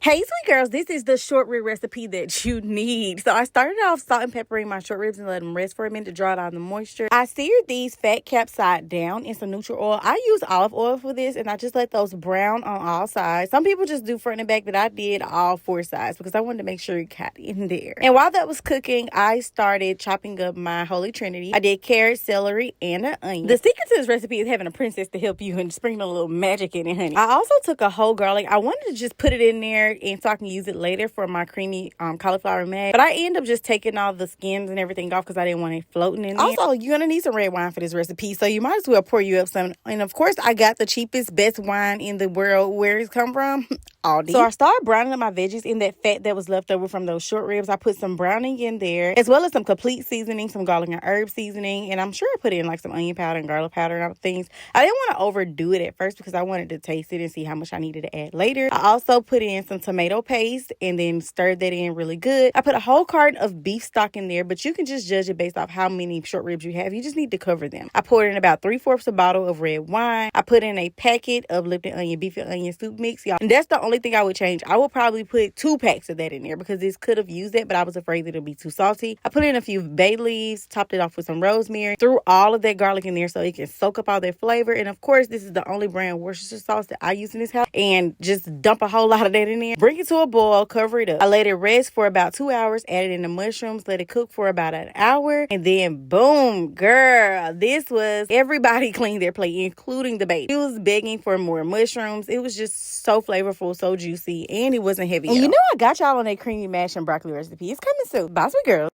Hey, sweet girls, this is the short rib recipe that you need. So I started off salt and peppering my short ribs and let them rest for a minute to draw out the moisture. I seared these fat caps side down in some neutral oil. I use olive oil for this, and I just let those brown on all sides. Some people just do front and back, but I did all four sides because I wanted to make sure it got in there. And while that was cooking, I started chopping up my holy trinity. I did carrot, celery, and an onion. The secret to this recipe is having a princess to help you and sprinkle a little magic in it, honey. I also took a whole garlic. I wanted to just put it in there and so I can use it later for my creamy cauliflower mac. But I end up just taking all the skins and everything off because I didn't want it floating in there. Also, you're going to need some red wine for this recipe, so you might as well pour you up some. And of course, I got the cheapest, best wine in the world. Where it's come from? Aldi. So I started browning up my veggies in that fat that was left over from those short ribs. I put some browning in there, as well as some complete seasoning, some garlic and herb seasoning. And I'm sure I put in like some onion powder and garlic powder and other things. I didn't want to overdo it at first because I wanted to taste it and see how much I needed to add later. I also put in some tomato paste and then stirred that in really good. I put a whole carton of beef stock in there, but you can just judge it based off how many short ribs you have. You just need to cover them. I poured in about 3/4 a bottle of red wine. I put in a packet of Lipton onion, beef and onion soup mix, y'all. And that's the only thing I would change. I would probably put 2 packs of that in there because this could have used it, but I was afraid that it'll be too salty. I put in a few bay leaves, topped it off with some rosemary, threw all of that garlic in there so it can soak up all that flavor. And of course, this is the only brand Worcestershire sauce that I use in this house. And just dump a whole lot of that in there. Bring it to a boil, cover it up. I let it rest for about 2 hours, added in the mushrooms, let it cook for about an hour, and then boom, girl, this was, everybody cleaned their plate, including the baby. He was begging for more mushrooms. It was just so flavorful, so juicy, and it wasn't heavy. And you know I got y'all on that creamy mash and broccoli recipe. It's coming soon. Bye, sweet girls.